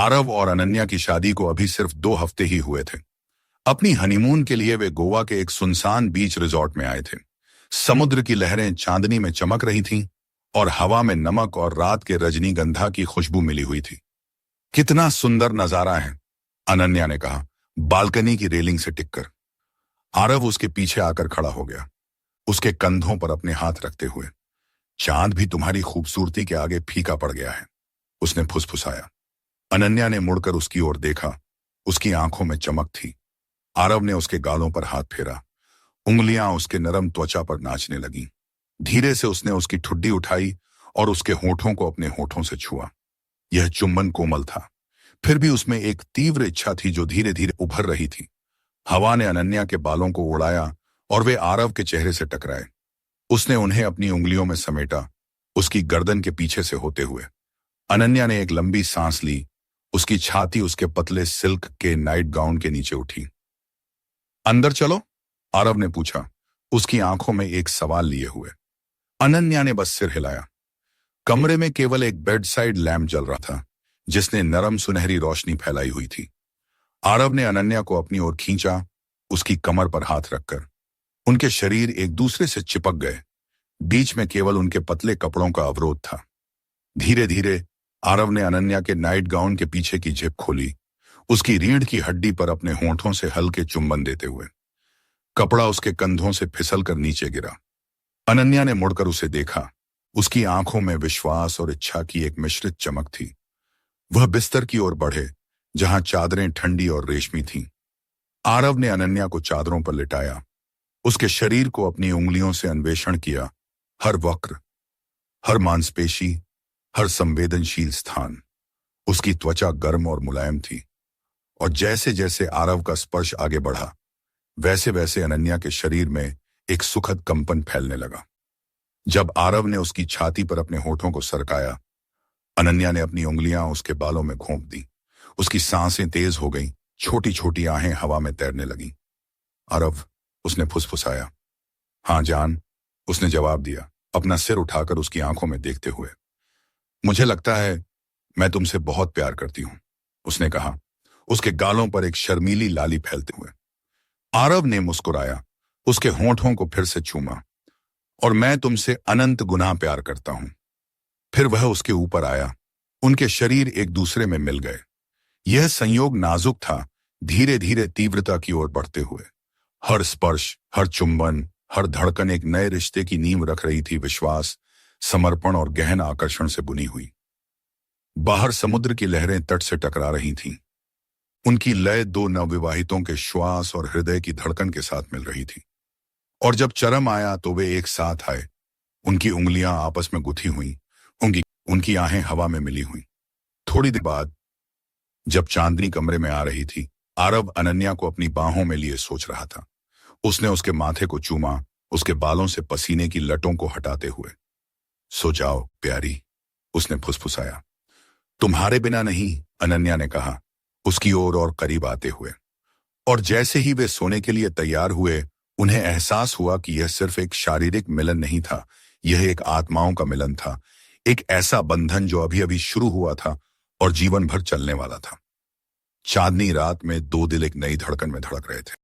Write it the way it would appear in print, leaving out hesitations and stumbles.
आरव और अनन्या की शादी को अभी सिर्फ 2 हफ्ते ही हुए थे। अपनी हनीमून के लिए वे गोवा के एक सुनसान बीच रिजॉर्ट में आए थे। समुद्र की लहरें चांदनी में चमक रही थीं और हवा में नमक और रात के रजनीगंधा की खुशबू मिली हुई थी। कितना सुंदर नजारा है, अनन्या ने कहा, बालकनी की रेलिंग से टिककर। आरव उसके पीछे आकर खड़ा हो गया, उसके कंधों पर अपने हाथ रखते हुए। चांद भी तुम्हारी खूबसूरती के आगे फीका पड़ गया है, उसने फुसफुसाया। अनन्या ने मुड़कर उसकी ओर देखा, उसकी आंखों में चमक थी। आरव ने उसके गालों पर हाथ फेरा, उंगलियां उसके नरम त्वचा पर नाचने लगीं। धीरे से उसने उसकी ठुड्डी उठाई और उसके होठों को अपने होठों से छुआ। यह चुंबन कोमल था, फिर भी उसमें एक तीव्र इच्छा थी जो धीरे धीरे उभर रही थी। हवा ने अनन्या के बालों को उड़ाया और वे आरव के चेहरे से टकराए। उसने उन्हें अपनी उंगलियों में समेटा, उसकी गर्दन के पीछे से होते हुए। अनन्या ने एक लंबी सांस ली, उसकी छाती उसके पतले सिल्क के नाइट गाउन के नीचे उठी। अंदर चलो, आरव ने पूछा, उसकी आंखों में एक सवाल लिए हुए। अनन्या ने बस सिर हिलाया। कमरे में केवल एक बेड साइड लैंप जल रहा था, जिसने नरम सुनहरी रोशनी फैलाई हुई थी। आरव ने अनन्या को अपनी ओर खींचा, उसकी कमर पर हाथ रखकर। उनके शरीर एक दूसरे से चिपक गए, बीच में केवल उनके पतले कपड़ों का अवरोध था। धीरे धीरे आरव ने अनन्या के नाइट गाउन के पीछे की जिप खोली, उसकी रीढ़ की हड्डी पर अपने होंठों से हल्के चुंबन देते हुए। कपड़ा उसके कंधों से फिसल कर नीचे गिरा। अनन्या ने मुड़कर उसे देखा, उसकी आंखों में विश्वास और इच्छा की एक मिश्रित चमक थी। वह बिस्तर की ओर बढ़े, जहां चादरें ठंडी और रेशमी थीं। आरव ने अनन्या को चादरों पर लिटाया, उसके शरीर को अपनी उंगलियों से अन्वेषण किया, हर वक्र, हर मांसपेशी, हर संवेदनशील स्थान। उसकी त्वचा गर्म और मुलायम थी, और जैसे जैसे आरव का स्पर्श आगे बढ़ा, वैसे वैसे अनन्या के शरीर में एक सुखद कंपन फैलने लगा। जब आरव ने उसकी छाती पर अपने होठों को सरकाया, अनन्या ने अपनी उंगलियां उसके बालों में घोंप दी। उसकी सांसें तेज हो गईं, छोटी छोटी आहें हवा में तैरने लगीं। आरव, उसने फुसफुसाया। हाँ जान, उसने जवाब दिया, अपना सिर उठाकर उसकी आंखों में देखते हुए। मुझे लगता है मैं तुमसे बहुत प्यार करती हूं, उसने कहा, उसके गालों पर एक शर्मीली लाली फैलते हुए। आरव ने मुस्कुराया, उसके होंठों को फिर से चूमा। और मैं तुमसे अनंत गुना प्यार करता हूं। फिर वह उसके ऊपर आया, उनके शरीर एक दूसरे में मिल गए। यह संयोग नाजुक था, धीरे धीरे तीव्रता की ओर बढ़ते हुए। हर स्पर्श, हर चुंबन, हर धड़कन एक नए रिश्ते की नींव रख रही थी, विश्वास, समर्पण और गहन आकर्षण से बुनी हुई। बाहर समुद्र की लहरें तट से टकरा रही थीं। उनकी लय 2 नवविवाहितों के श्वास और हृदय की धड़कन के साथ मिल रही थी। और जब चरम आया तो वे एक साथ आए, उनकी उंगलियां आपस में गुथी हुईं, उनकी आहें हवा में मिली हुईं। थोड़ी देर बाद, जब चांदनी कमरे में आ रही थी, आरव अनन्या को अपनी बाहों में लिए सोच रहा था। उसने उसके माथे को चूमा, उसके बालों से पसीने की लटों को हटाते हुए। सो जाओ प्यारी, उसने फुसफुसाया। तुम्हारे बिना नहीं, अनन्या ने कहा, उसकी ओर और करीब आते हुए। और जैसे ही वे सोने के लिए तैयार हुए, उन्हें एहसास हुआ कि यह सिर्फ एक शारीरिक मिलन नहीं था, यह एक आत्माओं का मिलन था, एक ऐसा बंधन जो अभी अभी शुरू हुआ था और जीवन भर चलने वाला था। चांदनी रात में 2 दिल एक नई धड़कन में धड़क रहे थे।